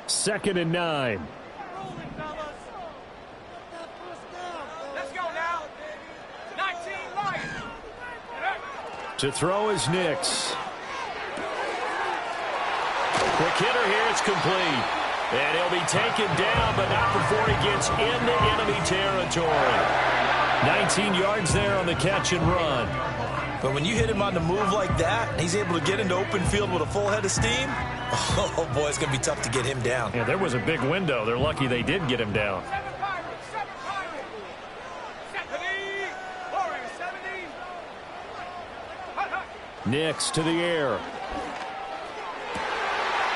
2nd and 9. Let's go now. 19 Lions. To throw is Nix. Quick hitter here. It's complete. And he'll be taken down, but not before he gets into enemy territory. 19 yards there on the catch and run. But when you hit him on the move like that, and he's able to get into open field with a full head of steam, oh, boy, it's going to be tough to get him down. Yeah, there was a big window. They're lucky they did get him down. Nix to the air.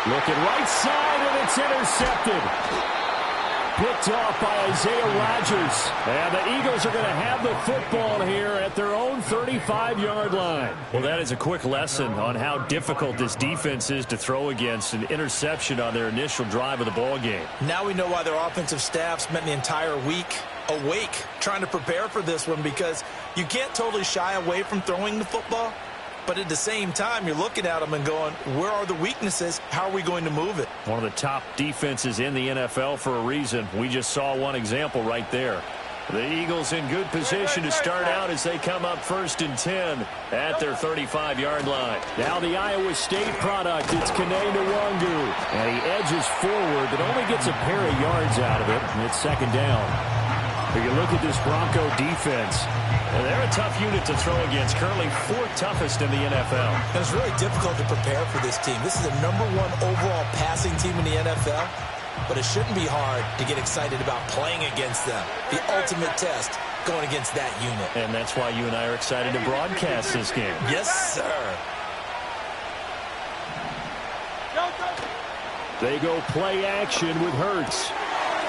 Looking right side, and it's intercepted. Picked off by Isaiah Rodgers. And the Eagles are going to have the football here at their own 35-yard line. Well, that is a quick lesson on how difficult this defense is to throw against. An interception on their initial drive of the ball game. Now we know why their offensive staff spent the entire week awake trying to prepare for this one, because you can't totally shy away from throwing the football. But at the same time, you're looking at them and going, where are the weaknesses? How are we going to move it? One of the top defenses in the NFL for a reason. We just saw one example right there. The Eagles in good position to start out as they come up 1st and 10 at their 35-yard line. Now the Iowa State product, it's Kene Nwangu. And he edges forward, but only gets a pair of yards out of it, and it's 2nd down. If you look at this Bronco defense, they're a tough unit to throw against, currently 4th toughest in the NFL. It's really difficult to prepare for this team. This is the #1 overall passing team in the NFL, but it shouldn't be hard to get excited about playing against them. The ultimate test going against that unit. And that's why you and I are excited to broadcast this game. Yes, sir. They go play action with Hurts.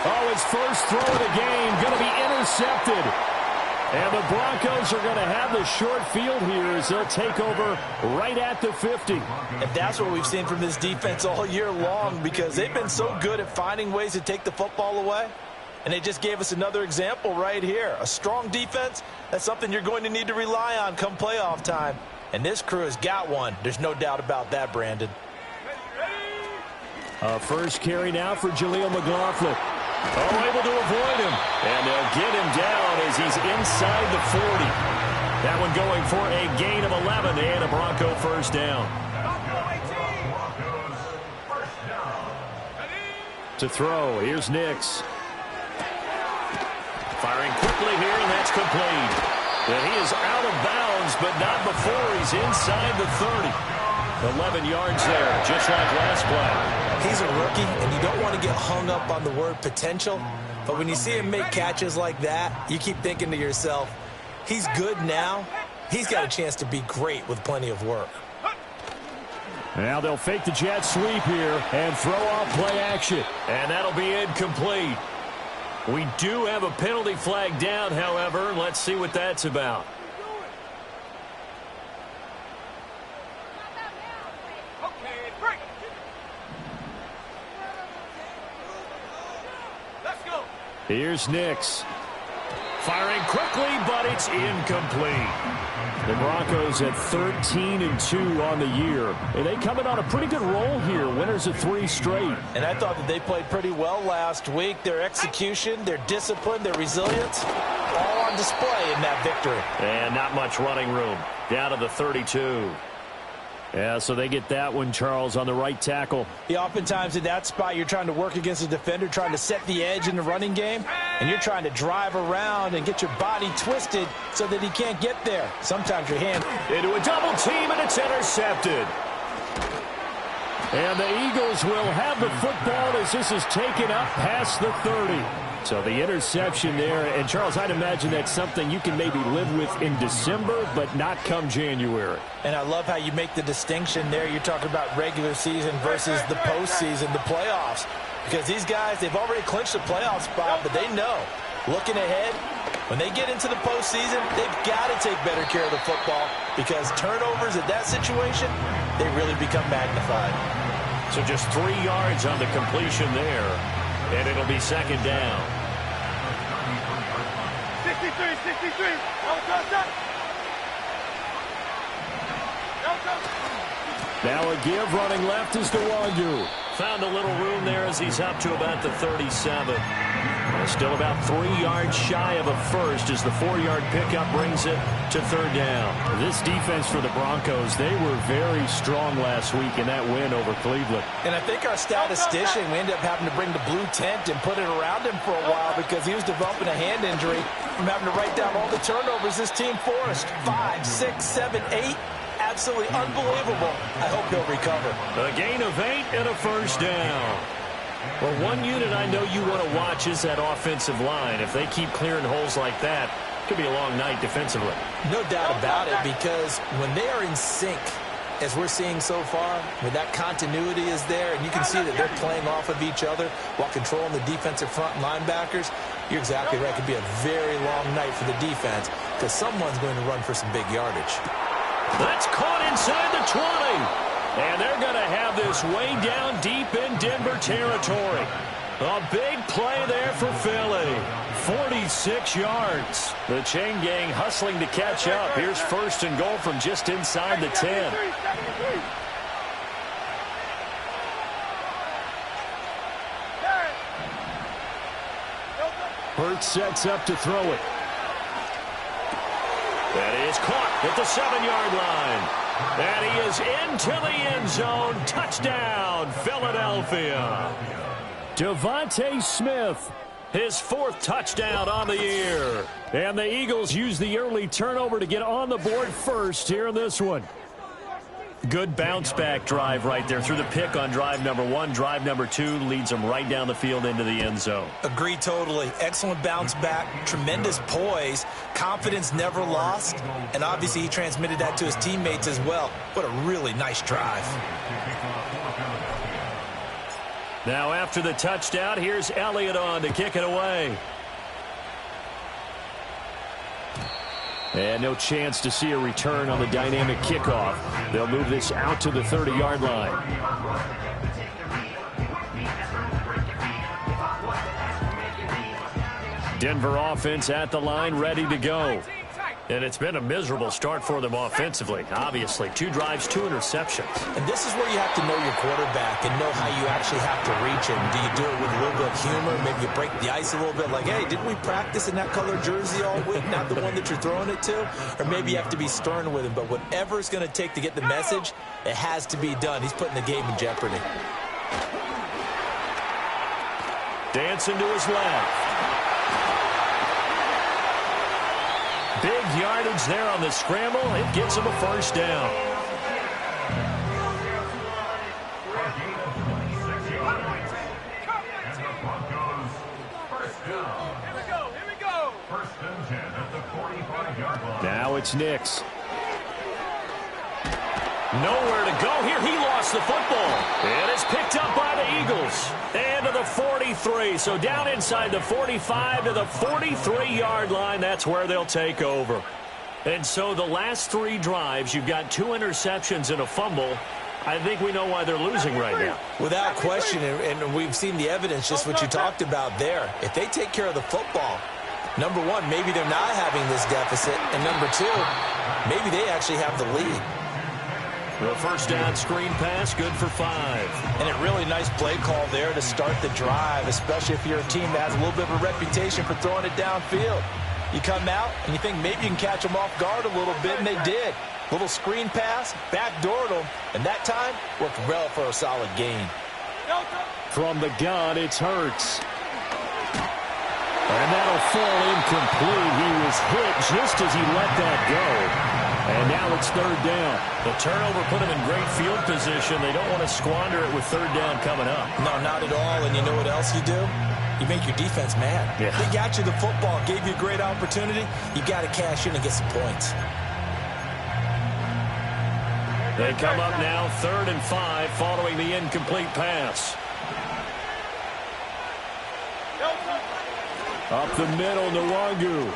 Oh, his first throw of the game going to be intercepted. And the Broncos are going to have the short field here as they'll take over right at the 50. And that's what we've seen from this defense all year long, because they've been so good at finding ways to take the football away. And they just gave us another example right here. A strong defense, that's something you're going to need to rely on come playoff time. And this crew has got one. There's no doubt about that, Brandon. First carry now for Jaleel McLaughlin. Oh, able to avoid him. And they'll get him down as he's inside the 40. That one going for a gain of 11 and a Bronco first down. To throw, here's Nix. Firing quickly here, and that's complete. And he is out of bounds, but not before he's inside the 30. 11 yards there, just like last play. He's a rookie, and you don't want to get hung up on the word potential. But when you see him make catches like that, you keep thinking to yourself, he's good now. He's got a chance to be great with plenty of work. Now they'll fake the jet sweep here and throw off play action. And that'll be incomplete. We do have a penalty flag down, however. Let's see what that's about. Here's Nix. Firing quickly, but it's incomplete. The Broncos at 13-2 on the year. And they come in on a pretty good roll here. Winners of 3 straight. And I thought that they played pretty well last week. Their execution, their discipline, their resilience, all on display in that victory. And not much running room. Down to the 32. Yeah, so they get that one, Charles, on the right tackle. Yeah, oftentimes in that spot, you're trying to work against a defender, trying to set the edge in the running game, and you're trying to drive around and get your body twisted so that he can't get there. Sometimes your hand into a double team, and it's intercepted. And the Eagles will have the football as this is taken up past the 30. So the interception there, and Charles, I'd imagine that's something you can maybe live with in December, but not come January. And I love how you make the distinction there. You're talking about regular season versus the postseason, the playoffs. Because these guys, they've already clinched the playoff spot, but they know, looking ahead, when they get into the postseason, they've got to take better care of the football, because turnovers in that situation, they really become magnified. So just 3 yards on the completion there, and it'll be 2nd down. 63. Now a give running left is Nwangu. Found a little room there as he's up to about the 37. Still about 3 yards shy of a first as the 4-yard pickup brings it to third down. This defense for the Broncos, they were very strong last week in that win over Cleveland. And I think our statistician, we ended up having to bring the blue tent and put it around him for a while because he was developing a hand injury from having to write down all the turnovers this team forced. 5, 6, 7, 8. Absolutely unbelievable. I hope he'll recover. A gain of 8 and a first down. Well, one unit I know you want to watch is that offensive line. If they keep clearing holes like that, it could be a long night defensively. No doubt about it, because when they are in sync, as we're seeing so far, when that continuity is there, and you can see that they're playing off of each other while controlling the defensive front linebackers, you're exactly right. It could be a very long night for the defense because someone's going to run for some big yardage. That's caught inside the 20. And they're going to have this way down deep in Denver territory. A big play there for Philly. 46 yards. The chain gang hustling to catch up. Here's first and goal from just inside the 10. Hurts sets up to throw it. That is caught at the 7-yard line. And he is into the end zone. Touchdown, Philadelphia. Devontae Smith, his 4th touchdown on the year. And the Eagles use the early turnover to get on the board first here in this one. Good bounce-back drive right there through the pick on drive number 1. Drive number 2 leads them right down the field into the end zone. Agree totally. Excellent bounce back, tremendous poise, confidence never lost, and obviously he transmitted that to his teammates as well. What a really nice drive. Now after the touchdown, here's Elliott on to kick it away. And no chance to see a return on the dynamic kickoff. They'll move this out to the 30-yard line. Denver offense at the line, ready to go. And it's been a miserable start for them offensively. Obviously, 2 drives, 2 interceptions. And this is where you have to know your quarterback and know how you actually have to reach him. Do you do it with a little bit of humor? Maybe you break the ice a little bit like, hey, didn't we practice in that color jersey all week? Not the one that you're throwing it to? Or maybe you have to be stern with him. But whatever it's going to take to get the message, it has to be done. He's putting the game in jeopardy. Dancing to his left. Big yardage there on the scramble. It gets him a first down. Here we go. First and 10 at the 45-yard line. Now it's Nix. Nowhere to go here. He lost the football. It is picked up by the Eagles. And to the 43. So down inside the 45 to the 43-yard line. That's where they'll take over. And so the last 3 drives, you've got 2 interceptions and a fumble. I think we know why they're losing right now. Without question, and we've seen the evidence, just what you talked about there. If they take care of the football, number 1, maybe they're not having this deficit. And number 2, maybe they actually have the lead. The first down screen pass, good for 5. And a really nice play call there to start the drive, especially if you're a team that has a little bit of a reputation for throwing it downfield. You come out and you think maybe you can catch them off guard a little bit, and they did. Little screen pass, backdoored them, and that time worked well for a solid gain. From the gun, it's Hurts. And that'll fall incomplete. He was hit just as he let that go. And now it's third down. The turnover put him in great field position. They don't want to squander it with third down coming up. No, not at all. And you know what else you do? You make your defense mad. Yeah. They got you the football, gave you a great opportunity. You got to cash in and get some points. They come up now 3rd and 5 following the incomplete pass. Up the middle, Nwangu.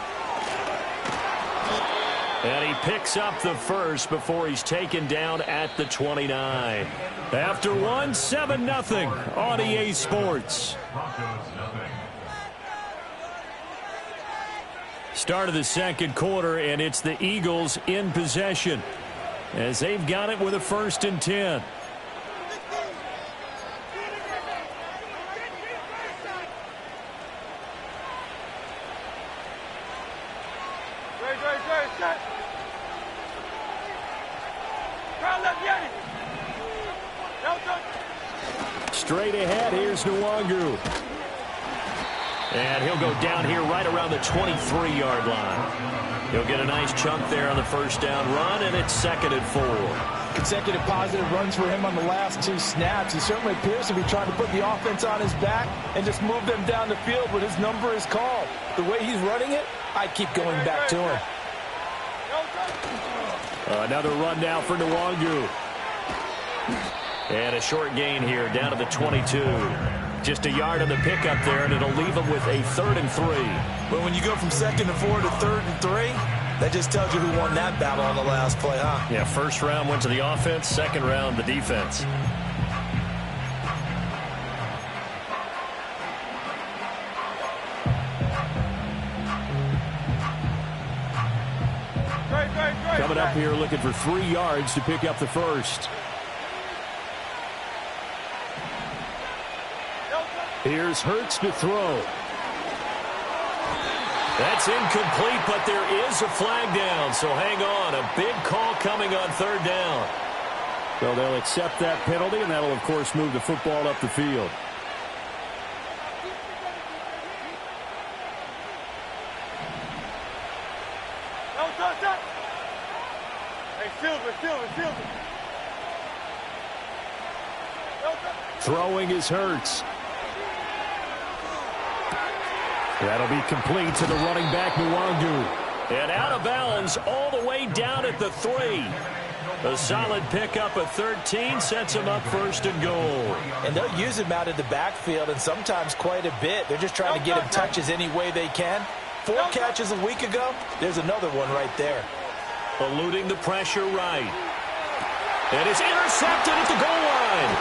And he picks up the first before he's taken down at the 29. After 1, 7-0 on EA Sports. Start of the second quarter, and it's the Eagles in possession as they've got it with a 1st and 10. Straight ahead, here's Nwangu. And he'll go down here right around the 23-yard line. He'll get a nice chunk there on the first down run, and it's 2nd and 4. Consecutive positive runs for him on the last 2 snaps. He certainly appears to be trying to put the offense on his back and just move them down the field when his number is called. The way he's running it, I keep going back to him. Another run now for Nwangu. And a short gain here down to the 22. Just a yard on the pickup there, and it'll leave them with a 3rd and 3. But when you go from 2nd and 4 to 3rd and 3, that just tells you who won that battle on the last play, huh? Yeah, first round went to the offense, second round the defense. Coming up here looking for 3 yards to pick up the first. Here's Hurts to throw. That's incomplete, but there is a flag down, so hang on. A big call coming on 3rd down. So they'll accept that penalty, and that'll, of course, move the football up the field. Throwing is Hurts. That'll be complete to the running back, Nwangu. And out of bounds all the way down at the 3. A solid pickup at 13 sets him up 1st and goal. And they'll use him out of the backfield, and sometimes quite a bit. They're just trying to get him touches any way they can. 4 catches a week ago. There's another one right there. Eluding the pressure right. And it's intercepted at the goal line.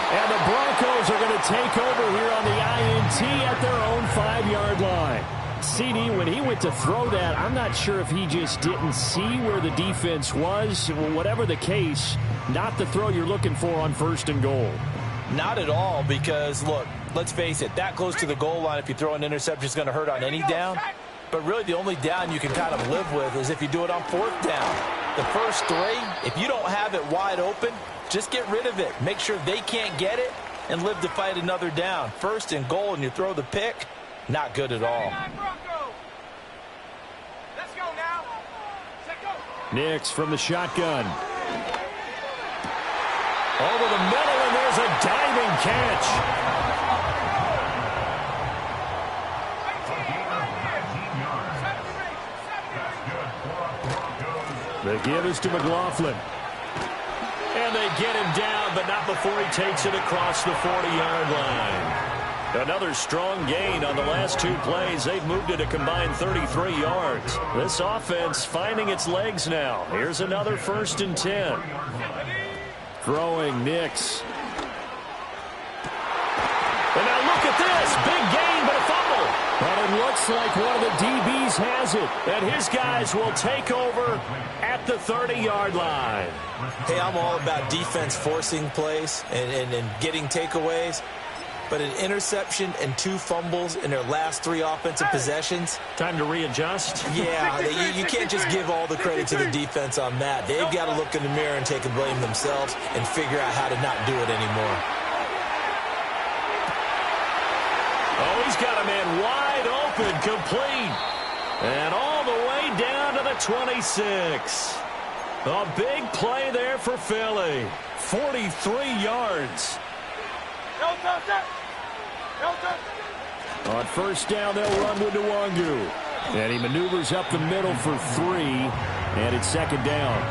And the Broncos are going to take over here on the INT at their own 5-yard line. CD, when he went to throw that, I'm not sure if he just didn't see where the defense was. Whatever the case, not the throw you're looking for on 1st and goal. Not at all, because, look, let's face it, that close to the goal line, if you throw an interception, is going to hurt on any down. But really, the only down you can kind of live with is if you do it on 4th down. The first 3, if you don't have it wide open, just get rid of it. Make sure they can't get it and live to fight another down. 1st and goal, and you throw the pick, not good at all. Let's go now. Let's go. Nix from the shotgun. Over the middle, and there's a diving catch. The give is to McLaughlin. And they get him down, but not before he takes it across the 40-yard line. Another strong gain on the last 2 plays. They've moved it a combined 33 yards. This offense finding its legs now. Here's another 1st and 10. Throwing Nix. And now look at this. Big gain, but a fumble. But it looks like one of the DBs has it. And his guys will take over at the 30-yard line. Hey, I'm all about defense forcing plays and getting takeaways. But an interception and 2 fumbles in their last 3 offensive possessions. Time to readjust. Yeah, you can't just give all the credit to the defense on that. They've got to look in the mirror and take the blame themselves and figure out how to not do it anymore. Oh, he's got a man wide open, complete. And all the way down to the 26. A big play there for Philly. 43 yards. On 1st down, they'll run with Nwangu. And he maneuvers up the middle for 3, and it's 2nd down.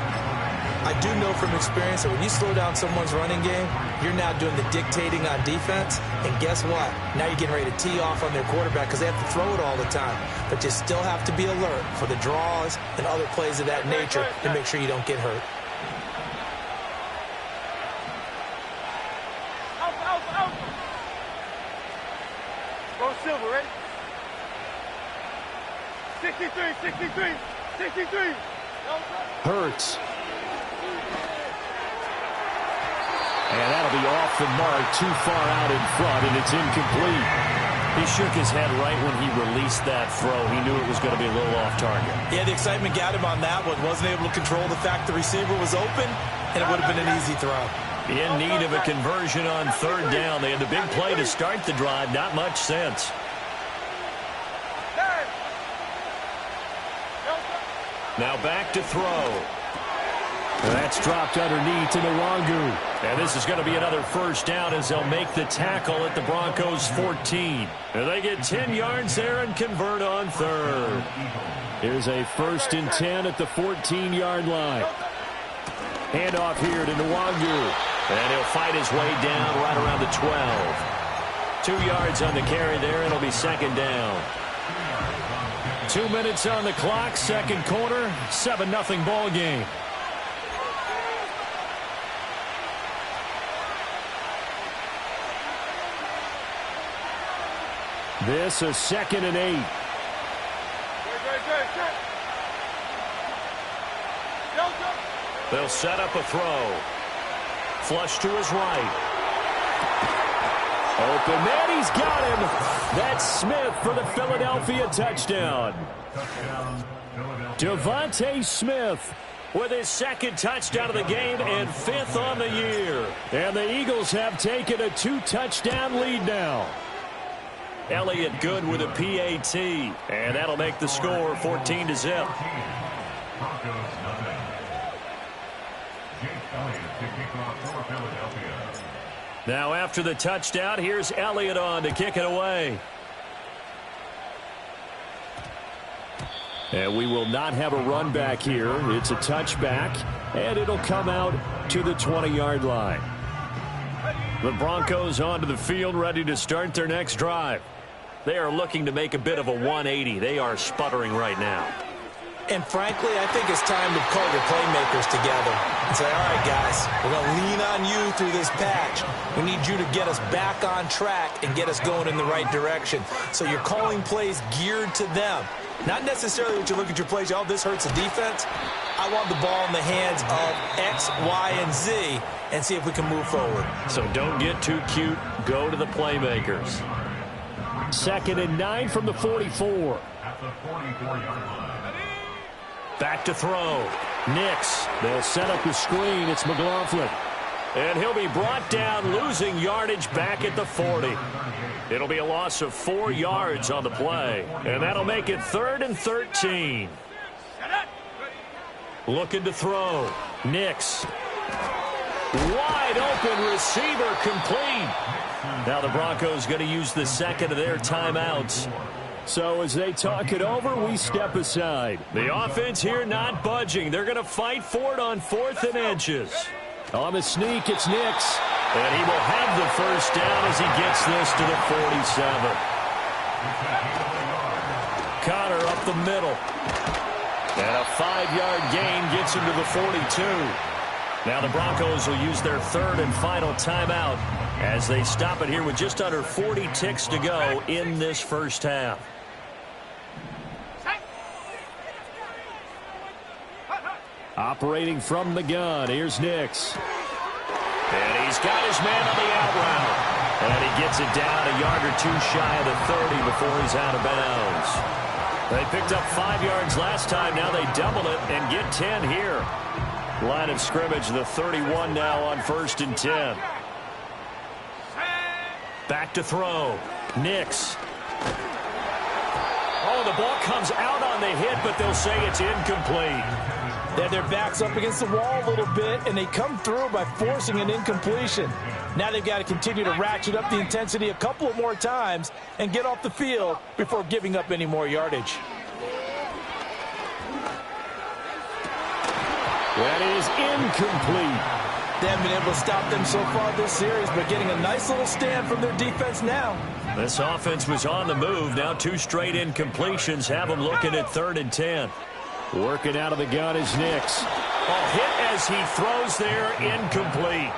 I do know from experience that when you slow down someone's running game, you're now doing the dictating on defense. And guess what? Now you're getting ready to tee off on their quarterback because they have to throw it all the time. But you still have to be alert for the draws and other plays of that nature to make sure you don't get hurt. Go Silver, ready? 63. Hurts. And that'll be off the mark, too far out in front, and it's incomplete. He shook his head right when he released that throw. He knew it was going to be a little off target. Yeah, the excitement got him on that one. Wasn't able to control the fact the receiver was open, and it would have been an easy throw. In need of a conversion on third down. They had the big play to start the drive. Not much sense. Now back to throw. That's dropped underneath to Nwangu. And this is going to be another first down as they'll make the tackle at the Broncos 14. And they get 10 yards there and convert on third. Here's a 1st and 10 at the 14-yard line. Handoff here to Nwangu. And he'll fight his way down right around the 12. 2 yards on the carry there. It'll be second down. 2 minutes on the clock, second quarter, 7-0 ball game. This is 2nd and 8. They'll set up a throw. Flush to his right. Open man, he's got him. That's Smith for the Philadelphia touchdown. Devontae Smith with his second touchdown of the game and 5th on the year. And the Eagles have taken a 2-touchdown lead now. Elliott good with a PAT. And that'll make the score 14-0. Now after the touchdown, here's Elliott on to kick it away. And we will not have a run back here. It's a touchback, and it'll come out to the 20-yard line. The Broncos onto the field, ready to start their next drive. They are looking to make a bit of a 180. They are sputtering right now. And frankly, I think it's time to call your playmakers together and say, all right, guys, we're going to lean on you through this patch. We need you to get us back on track and get us going in the right direction. So you're calling plays geared to them. Not necessarily what you look at your plays, oh, this hurts the defense. I want the ball in the hands of X, Y, and Z and see if we can move forward. So don't get too cute. Go to the playmakers. 2nd and 9 from the 44. At the 44-yard line. Back to throw. Nix. They'll set up the screen. It's McLaughlin. And he'll be brought down, losing yardage back at the 40. It'll be a loss of 4 yards on the play. And that'll make it 3rd and 13. Looking to throw. Nix. Wide open receiver complete. Now the Broncos going to use the second of their timeouts. So as they talk it over, we step aside. The offense here not budging. They're going to fight for it on 4th and inches. On the sneak, it's Nix. And he will have the first down as he gets this to the 47. Connor up the middle. And a 5-yard gain gets him to the 42. Now the Broncos will use their 3rd and final timeout as they stop it here with just under 40 ticks to go in this first half. Operating from the gun, here's Nix. And he's got his man on the out route. And he gets it down a yard or 2 shy of the 30 before he's out of bounds. They picked up 5 yards last time. Now they double it and get 10 here. Line of scrimmage, the 31 now on 1st and 10. Back to throw. Nix. Oh, the ball comes out on the hit, but they'll say it's incomplete. They have their backs up against the wall a little bit, and they come through by forcing an incompletion. Now they've got to continue to ratchet up the intensity a couple of more times and get off the field before giving up any more yardage. That is incomplete. They haven't been able to stop them so far this series, but getting a nice little stand from their defense now. This offense was on the move. Now 2 straight incompletions have them looking at 3rd and 10. Working out of the gun is Nix. Oh, hit as he throws there, incomplete.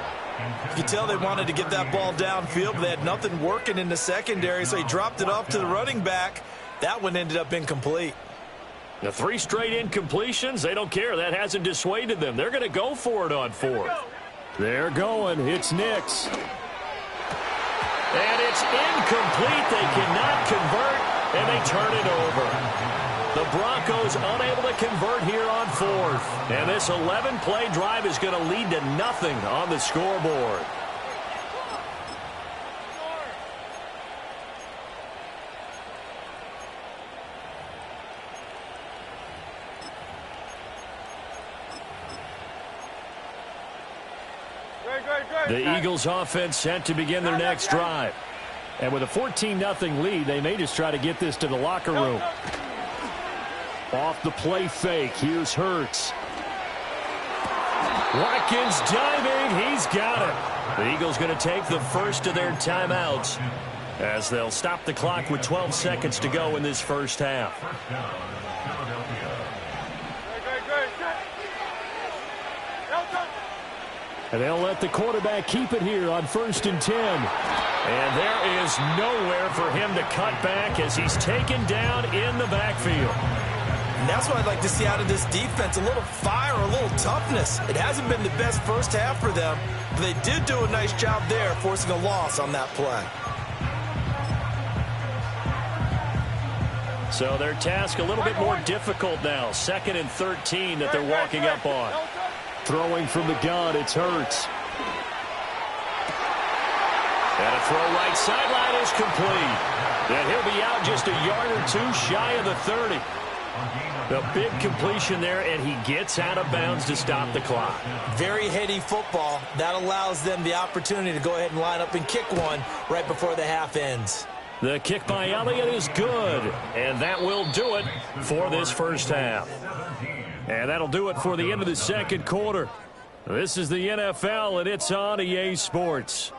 You can tell they wanted to get that ball downfield, but they had nothing working in the secondary, so he dropped it off to the running back. That one ended up incomplete. The 3 straight incompletions, they don't care. That hasn't dissuaded them. They're going to go for it on 4th. They're going. It's Nix. And it's incomplete. They cannot turn it over. The Broncos unable to convert here on fourth. And this 11-play drive is going to lead to nothing on the scoreboard. The Eagles offense set to begin their next drive. And with a 14-0 lead, they may just try to get this to the locker room. Off the play fake, here's Hurts. Watkins diving, he's got it. The Eagles going to take the first of their timeouts as they'll stop the clock with 12 seconds to go in this first half. And they'll let the quarterback keep it here on 1st and 10. And there is nowhere for him to cut back as he's taken down in the backfield. And that's what I'd like to see out of this defense, a little fire, a little toughness. It hasn't been the best first half for them, but they did do a nice job there forcing a loss on that play. So their task a little bit more difficult now. 2nd and 13 that they're walking up on. Throwing from the gun, it's Hurts. And a throw right sideline is complete. And he'll be out just a yard or two shy of the 30. The big completion there, and he gets out of bounds to stop the clock. Very heady football. That allows them the opportunity to go ahead and line up and kick one right before the half ends. The kick by Elliott is good, and that will do it for this first half. And that'll do it for the end of the second quarter. This is the NFL, and it's on EA Sports.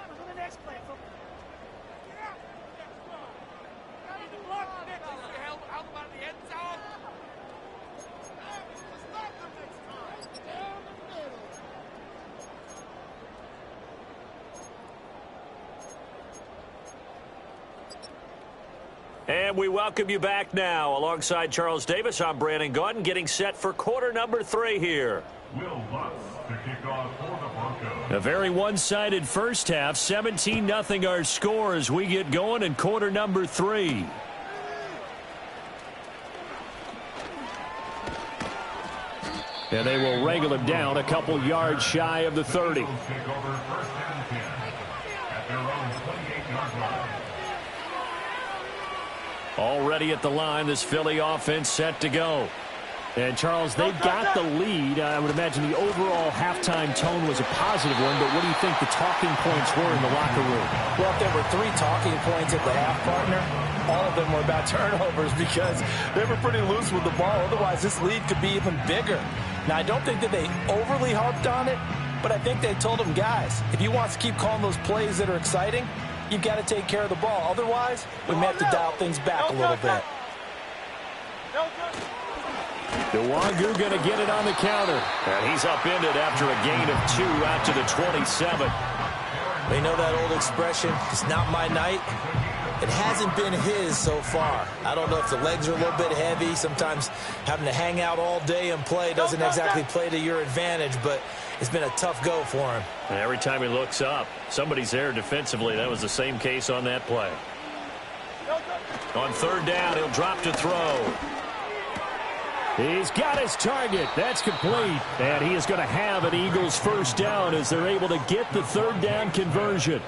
And we welcome you back now. Alongside Charles Davis, I'm Brandon Gaudin, getting set for quarter number 3 here. Will Lutz to kick off for the Broncos. A very one-sided first half. 17-0 our score as we get going in quarter number 3. And they will wrangle him down a couple yards shy of the 30. Take over 1st and 10 at their own 28-yard line. Already at the line, this Philly offense set to go. And, Charles, they've got the lead. I would imagine the overall halftime tone was a positive one, but what do you think the talking points were in the locker room? Well, if there were 3 talking points at the half, partner, all of them were about turnovers because they were pretty loose with the ball. Otherwise, this lead could be even bigger. Now, I don't think that they overly harped on it, but I think they told them, guys, if you want to keep calling those plays that are exciting, you've got to take care of the ball. Otherwise, we may have to dial things back a little bit. Nwangu going to get it on the counter. And he's upended after a gain of 2 out to the 27. We know that old expression, it's not my night. It hasn't been his so far. I don't know if the legs are a little bit heavy. Sometimes having to hang out all day and play doesn't exactly play to your advantage, but it's been a tough go for him. And every time he looks up, somebody's there defensively. That was the same case on that play. On 3rd down, he'll drop to throw. He's got his target. That's complete. And he is going to have an Eagles first down as they're able to get the 3rd down conversion.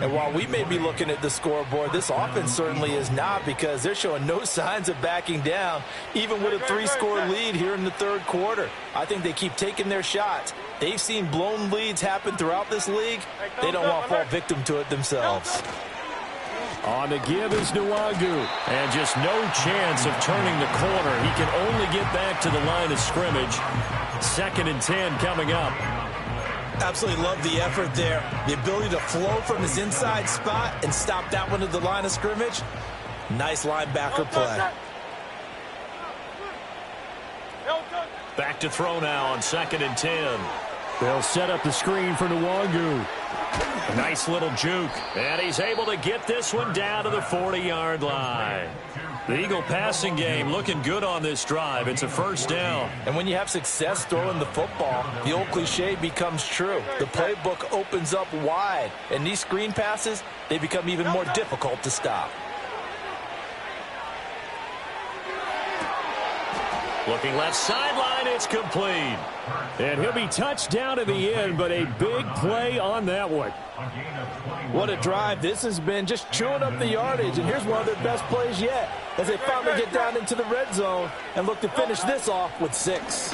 And while we may be looking at the scoreboard, this offense certainly is not, because they're showing no signs of backing down, even with a 3-score lead here in the 3rd quarter. I think they keep taking their shots. They've seen blown leads happen throughout this league. They don't want to fall victim to it themselves. On the give is Nwangu. And just no chance of turning the corner. He can only get back to the line of scrimmage. 2nd and 10 coming up. Absolutely love the effort there. The ability to flow from his inside spot and stop that one at the line of scrimmage. Nice linebacker play. Back to throw now on 2nd and 10. They'll set up the screen for Nwangu. A nice little juke. And he's able to get this one down to the 40-yard line. The Eagle passing game looking good on this drive. It's a first down. And when you have success throwing the football, the old cliche becomes true. The playbook opens up wide. And these screen passes, they become even more difficult to stop. Looking left sideline, it's complete. And he'll be touched down at the end, but a big play on that one. What a drive this has been, just chewing up the yardage. And here's one of their best plays yet as they finally get down into the red zone and look to finish this off with 6.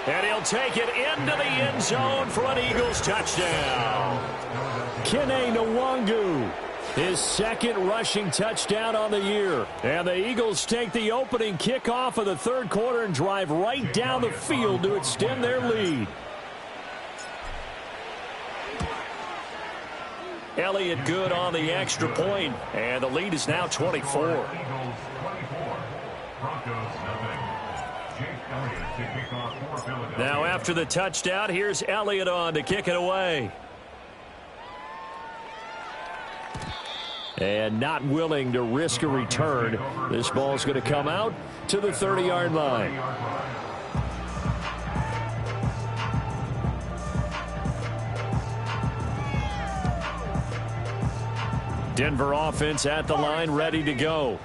And he'll take it into the end zone for an Eagles touchdown. Kene Nwangu, his second rushing touchdown on the year. And the Eagles take the opening kickoff of the third quarter and drive right down the field to extend their lead. Elliott good on the extra point, and the lead is now 24. Eagles 24, Broncos nothing. Jake Elliott to kick off for Philadelphia. Now after the touchdown, here's Elliott on to kick it away. And not willing to risk a return. This ball's going to come out to the 30-yard line. Denver offense at the line, ready to go.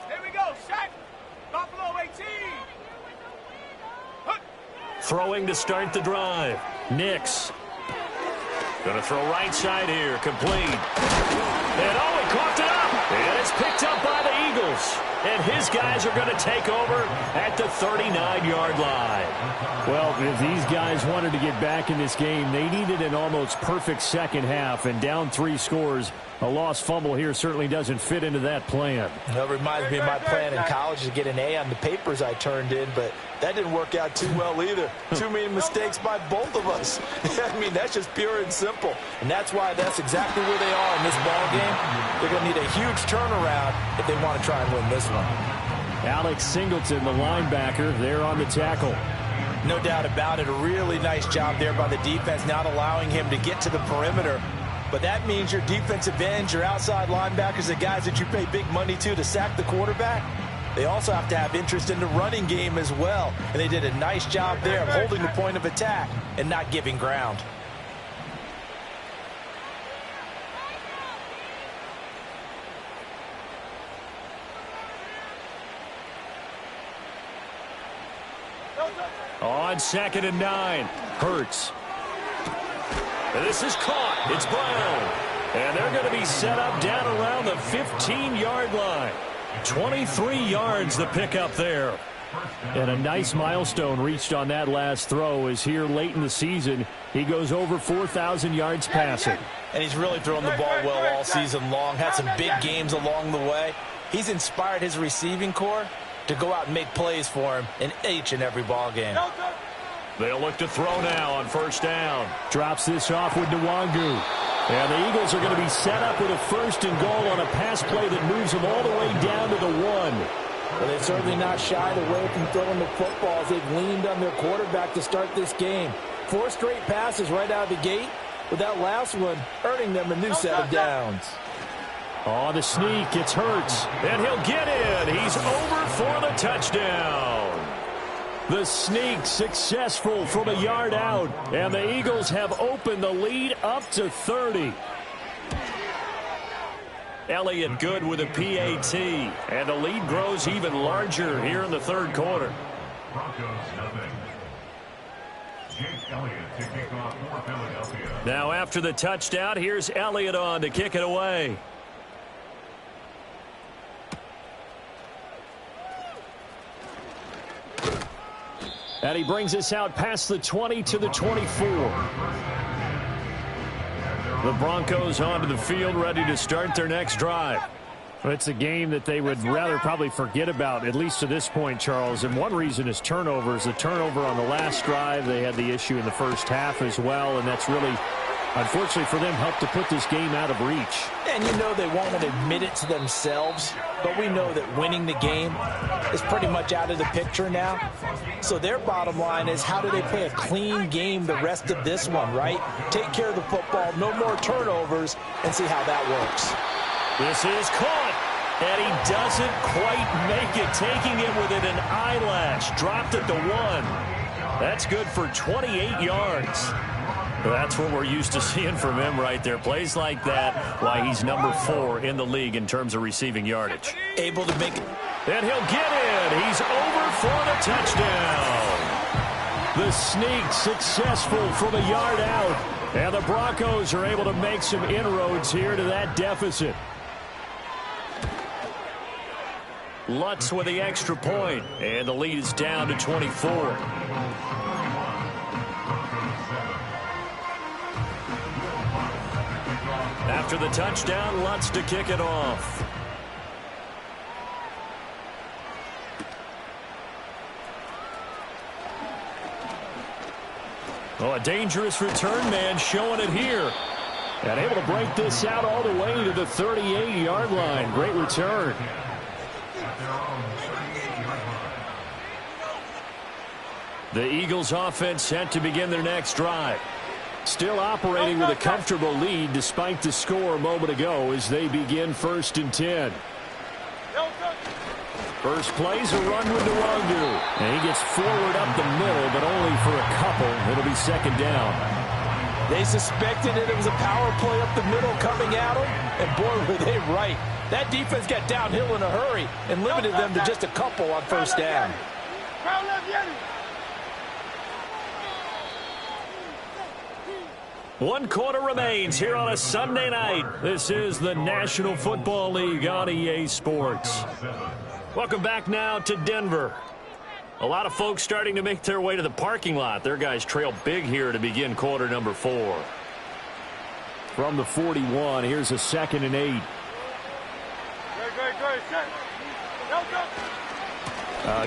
Here we go, set. Buffalo 18. Throwing to start the drive. Nix. Going to throw right side here, complete. And oh, he coughed it up. And it's picked up by the Eagles. And his guys are going to take over at the 39-yard line. Well, if these guys wanted to get back in this game, they needed an almost perfect second half. And down 3 scores, a lost fumble here certainly doesn't fit into that plan. That reminds me of my plan in college to get an A on the papers I turned in, but that didn't work out too well either. Too many mistakes by both of us. I mean, that's just pure and simple. And that's why that's exactly where they are in this ball game. They're going to need a huge turnaround if they want to try and win this one. Alex Singleton, the linebacker, there on the tackle. No doubt about it. A really nice job there by the defense, not allowing him to get to the perimeter. But that means your defensive ends, your outside linebackers, the guys that you pay big money to sack the quarterback, they also have to have interest in the running game as well. And they did a nice job there of holding the point of attack and not giving ground. On 2nd and 9, Hurts. This is caught. It's Brown. And they're going to be set up down around the 15-yard line. 23 yards the pickup there. And a nice milestone reached on that last throw is here late in the season. He goes over 4,000 yards passing. And he's really thrown the ball well all season long. Had some big games along the way. He's inspired his receiving corps to go out and make plays for him in each and every ball game. They'll look to throw now on 1st down. Drops this off with Nwangu. And the Eagles are going to be set up with a 1st and goal on a pass play that moves them all the way down to the 1. Well, they've certainly not shied away from throwing the football as they've leaned on their quarterback to start this game. 4 straight passes right out of the gate, with that last one earning them a new set of downs. On the sneak, it's Hurts. And he'll get in. He's over for the touchdown. The sneak successful from a yard out. And the Eagles have opened the lead up to 30. Elliott good with a PAT. And the lead grows even larger here in the 3rd quarter. Broncos nothing. Jake Elliott to kick off for Philadelphia. Now after the touchdown, here's Elliott on to kick it away. And he brings us out past the 20 to the 24. The Broncos onto the field, ready to start their next drive. It's a game that they would rather probably forget about, at least to this point, Charles. And one reason is turnovers. The turnover on the last drive, they had the issue in the first half as well, and that's really, unfortunately for them, helped to put this game out of reach. And you know they won't admit it to themselves, but we know that winning the game is pretty much out of the picture now. So their bottom line is, how do they play a clean game the rest of this one, right? Take care of the football, no more turnovers, and see how that works. This is caught, and he doesn't quite make it, taking it within an eyelash. Dropped at the 1. That's good for 28 yards. That's what we're used to seeing from him right there. Plays like that, why he's number 4 in the league in terms of receiving yardage. Able to make it. And he'll get in. He's over for the touchdown. The sneak successful from a yard out. And the Broncos are able to make some inroads here to that deficit. Lutz with the extra point, and the lead is down to 24. After the touchdown, Lutz to kick it off. Oh, a dangerous return man showing it here. And able to break this out all the way to the 38-yard line. Great return. The Eagles offense set to begin their next drive. Still operating with a comfortable lead despite the score a moment ago as they begin 1st and 10. First play's a run with Nwangu. And he gets forward up the middle, but only for a couple. It'll be 2nd down. They suspected it was a power play up the middle coming at them, and boy, were they right. That defense got downhill in a hurry and limited them to just a couple on 1st down. 1 quarter remains here on a Sunday night. This is the National Football League on EA Sports. Welcome back now to Denver. A lot of folks starting to make their way to the parking lot. Their guys trail big here to begin quarter number 4. From the 41, here's a 2nd and 8.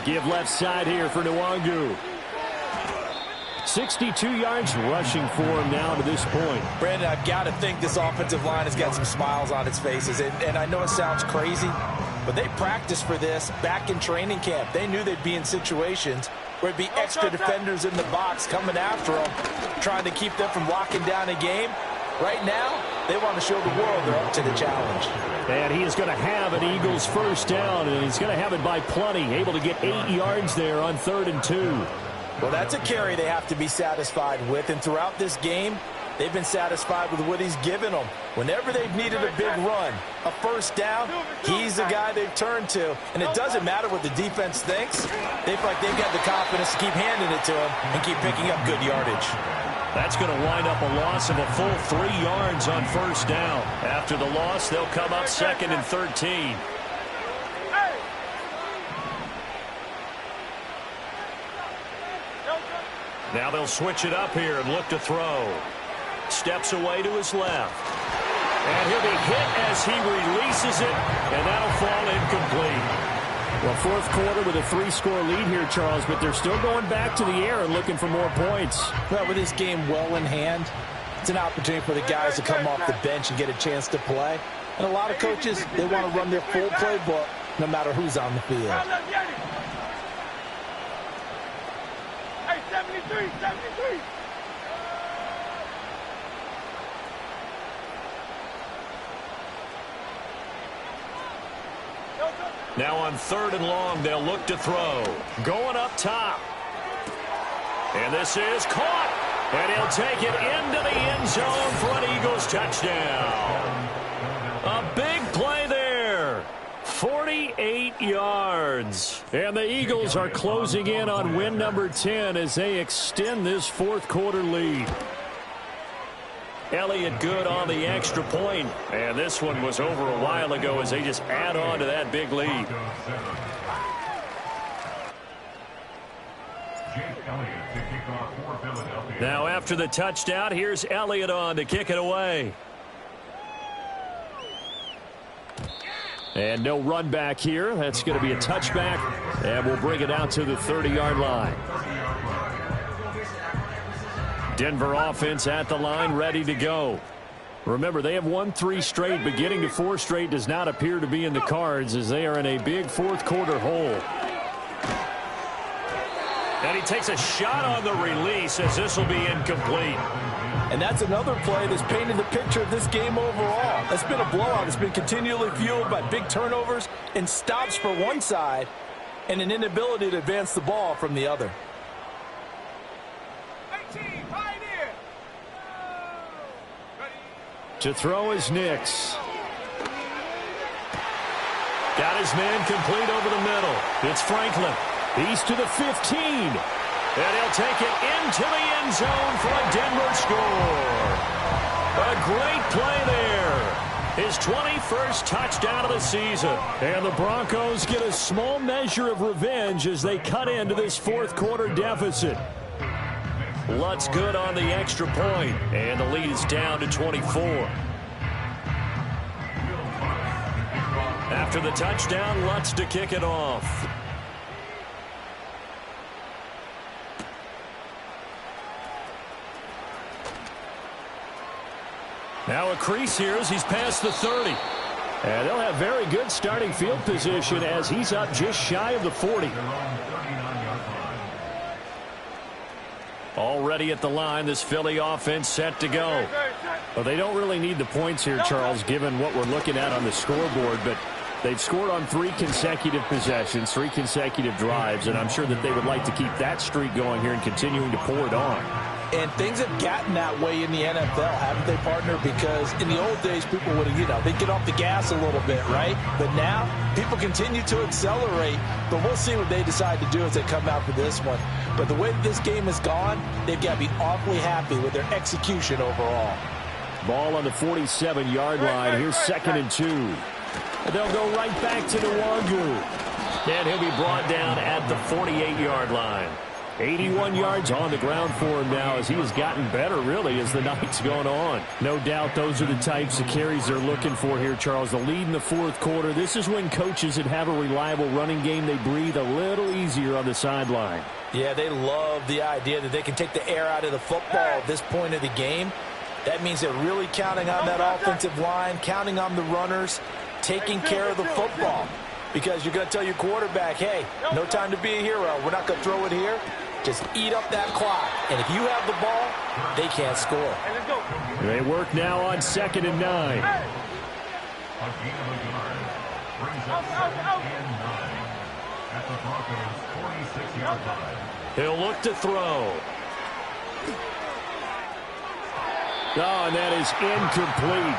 Give left side here for Nwangu. 62 yards rushing for him now to this point. Brandon, I've got to think this offensive line has got some smiles on its faces. And I know it sounds crazy, but they practiced for this back in training camp. They knew they'd be in situations where it'd be extra defenders in the box coming after them, trying to keep them from locking down a game. Right now, they want to show the world they're up to the challenge. And he is going to have an Eagles 1st down, and he's going to have it by plenty. Able to get 8 yards there on 3rd and 2. Well, that's a carry they have to be satisfied with. And throughout this game, they've been satisfied with what he's given them. Whenever they've needed a big run, a 1st down, he's the guy they've turned to. And it doesn't matter what the defense thinks. They feel like they've got the confidence to keep handing it to him and keep picking up good yardage. That's going to wind up a loss of a full 3 yards on 1st down. After the loss, they'll come up 2nd and 13. Now they'll switch it up here and look to throw. Steps away to his left. And he'll be hit as he releases it, and that'll fall incomplete. Well, 4th quarter with a 3-score lead here, Charles, but they're still going back to the air and looking for more points. Well, with this game well in hand, it's an opportunity for the guys to come off the bench and get a chance to play. And a lot of coaches, they want to run their full playbook no matter who's on the field. Hey, 73, 73. Now on 3rd and long, they'll look to throw. Going up top. And this is caught. And he'll take it into the end zone for an Eagles touchdown. A big play there. 48 yards. And the Eagles are closing in on win number 10 as they extend this 4th quarter lead. Elliott good on the extra point. And this one was over a while ago as they just add on to that big lead. Now after the touchdown, here's Elliott on to kick it away. And no run back here. That's going to be a touchback. And we'll bring it out to the 30-yard line. Denver offense at the line, ready to go. Remember, they have won 3 straight, but getting to 4 straight does not appear to be in the cards as they are in a big 4th quarter hole. And he takes a shot on the release as this will be incomplete. And that's another play that's painted the picture of this game overall. It's been a blowout. It's been continually fueled by big turnovers and stops for one side and an inability to advance the ball from the other. To throw is Nix. Got his man complete over the middle. It's Franklin. He's to the 15. And he'll take it into the end zone for a Denver score. A great play there. His 21st touchdown of the season. And the Broncos get a small measure of revenge as they cut into this fourth quarter deficit. Lutz good on the extra point, and the lead is down to 24. After the touchdown, Lutz to kick it off. Now a crease here as he's past the 30. And they'll have very good starting field position as he's up just shy of the 40. Already at the line, this Philly offense set to go. Well, they don't really need the points here, Charles, given what we're looking at on the scoreboard, but they've scored on 3 consecutive possessions, 3 consecutive drives, and I'm sure that they would like to keep that streak going here and continuing to pour it on. And things have gotten that way in the NFL, haven't they, partner? Because in the old days, people would have, they'd get off the gas a little bit, right? But now, people continue to accelerate, but we'll see what they decide to do as they come out for this one. But the way that this game has gone, they've got to be awfully happy with their execution overall. Ball on the 47-yard line. Here's 2nd and 2. And they'll go right back to Nwangu. And he'll be brought down at the 48-yard line. 81 yards on the ground for him now as he has gotten better, really, as the night's gone on. No doubt those are the types of carries they're looking for here, Charles. The lead in the fourth quarter. This is when coaches that have a reliable running game, they breathe a little easier on the sideline. Yeah, they love the idea that they can take the air out of the football at this point of the game. That means they're really counting on that offensive line, counting on the runners, taking care of the football. Because you're going to tell your quarterback, hey, no time to be a hero. We're not going to throw it here. Just eat up that clock. And if you have the ball, they can't score. They work now on 2nd and 9. He'll look to throw. Oh, and that is incomplete.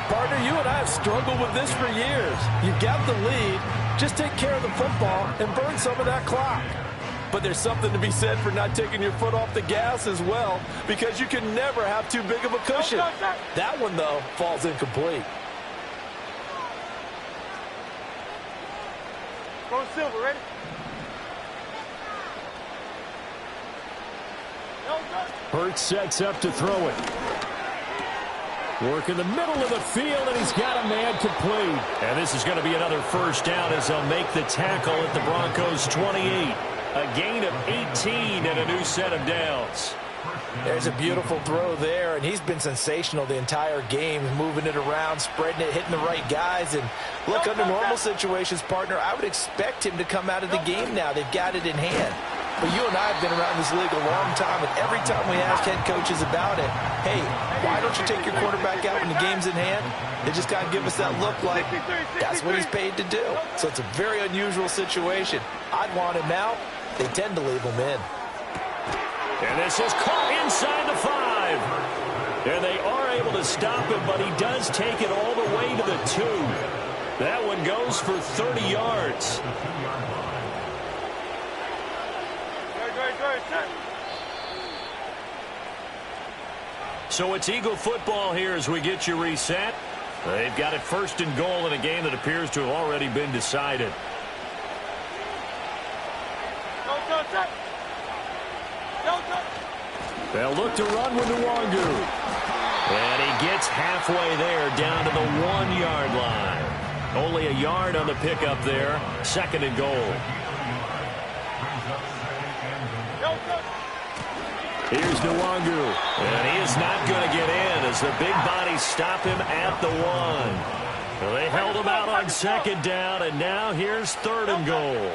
Partner, you and I have struggled with this for years. You've got the lead. Just take care of the football and burn some of that clock. But there's something to be said for not taking your foot off the gas as well, because you can never have too big of a cushion. That one, though, falls incomplete. Go Silver, ready? Hurts sets up to throw it. Work in the middle of the field, and he's got a man complete. And this is going to be another first down as they'll make the tackle at the Broncos' 28. A gain of 18 and a new set of downs. There's a beautiful throw there, and he's been sensational the entire game, moving it around, spreading it, hitting the right guys. And look, under normal situations, partner, I would expect him to come out of the game now. They've got it in hand. But you and I have been around this league a long time, and every time we ask head coaches about it, hey, why don't you take your quarterback out when the game's in hand? They just got to give us that look like that's what he's paid to do. So it's a very unusual situation. I'd want him out. They tend to leave him in. And this is caught inside the 5. And they are able to stop him, but he does take it all the way to the 2. That one goes for 30 yards. So it's Eagle football here as we get you reset. They've got it 1st and goal in a game that appears to have already been decided. They'll look to run with Nwangu. And he gets halfway there down to the 1-yard line. Only a yard on the pickup there. 2nd and goal. Here's Nwangu. And he is not going to get in as the big bodies stop him at the 1. Well, they held him out on 2nd down, and now here's 3rd and goal.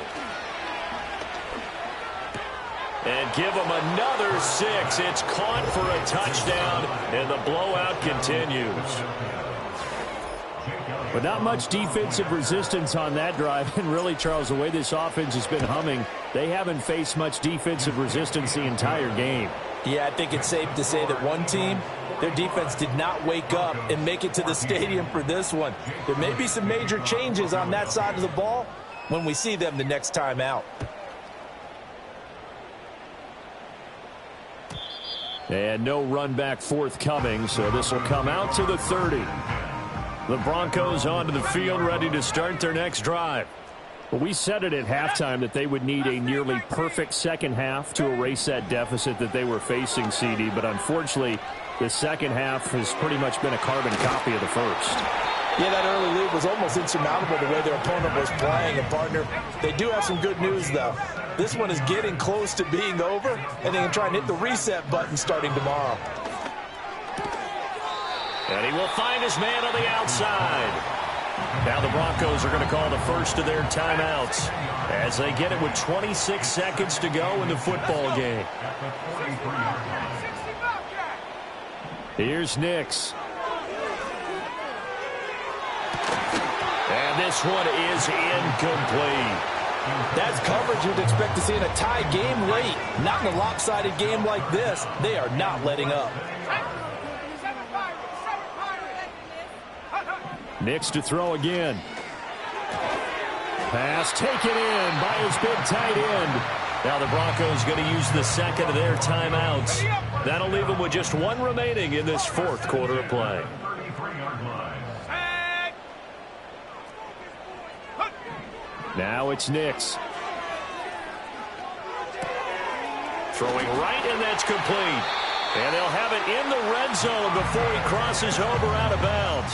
And give him another 6. It's caught for a touchdown, and the blowout continues. But not much defensive resistance on that drive. And really, Charles, the way this offense has been humming, they haven't faced much defensive resistance the entire game. Yeah, I think it's safe to say that one team their defense did not wake up and make it to the stadium for this one. There may be some major changes on that side of the ball when we see them the next time out. And no run back forthcoming, so this will come out to the 30. The Broncos onto the field, ready to start their next drive. Well, we said it at halftime that they would need a nearly perfect second half to erase that deficit that they were facing, CD. But unfortunately, the second half has pretty much been a carbon copy of the first. Yeah, that early lead was almost insurmountable the way their opponent was playing. And, partner, they do have some good news, though. This one is getting close to being over, and they can try and hit the reset button starting tomorrow. And he will find his man on the outside. Now the Broncos are going to call the first of their timeouts as they get it with 26 seconds to go in the football game. Here's Nix. And this one is incomplete. That's coverage you'd expect to see in a tie game late. Not in a lopsided game like this. They are not letting up. Nix to throw again. Pass taken in by his big tight end. Now the Broncos going to use the second of their timeouts. That'll leave them with just one remaining in this fourth quarter of play. Now it's Nix. Throwing right, and that's complete. And they'll have it in the red zone before he crosses over out of bounds.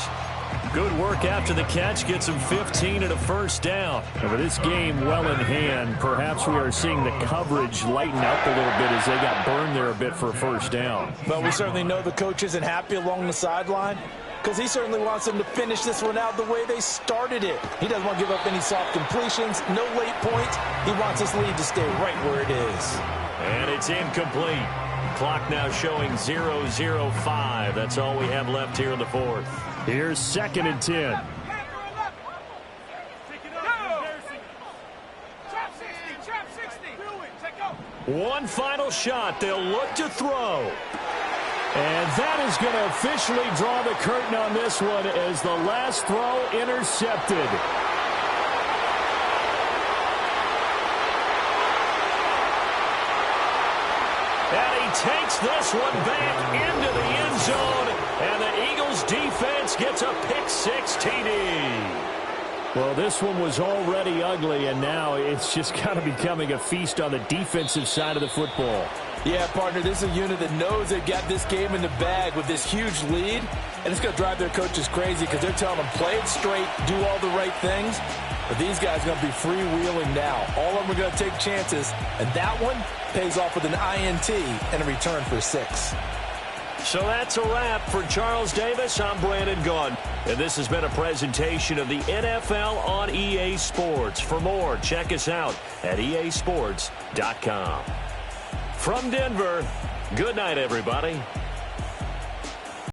Good work after the catch. Gets him 15 and a first down. With this game well in hand, perhaps we are seeing the coverage lighten up a little bit as they got burned there a bit for a first down. But we certainly know the coach isn't happy along the sideline because he certainly wants them to finish this one out the way they started it. He doesn't want to give up any soft completions, no late points. He wants this lead to stay right where it is. And it's incomplete. Clock now showing 0-0-5. That's all we have left here in the fourth. Here's 2nd and 10. One final shot. They'll look to throw. And that is going to officially draw the curtain on this one as the last throw intercepted. And he takes this one back into the end zone. And the Eagles defense gets a pick-6 TD. Well, this one was already ugly, and now it's just kind of becoming a feast on the defensive side of the football. Yeah, partner, this is a unit that knows they got this game in the bag with this huge lead, and it's going to drive their coaches crazy because they're telling them play it straight, do all the right things. But these guys are going to be freewheeling now. All of them are going to take chances, and that one pays off with an INT and a return for 6. So that's a wrap for Charles Davis. I'm Brandon Gunn. And this has been a presentation of the NFL on EA Sports. For more, check us out at easports.com. From Denver, good night, everybody.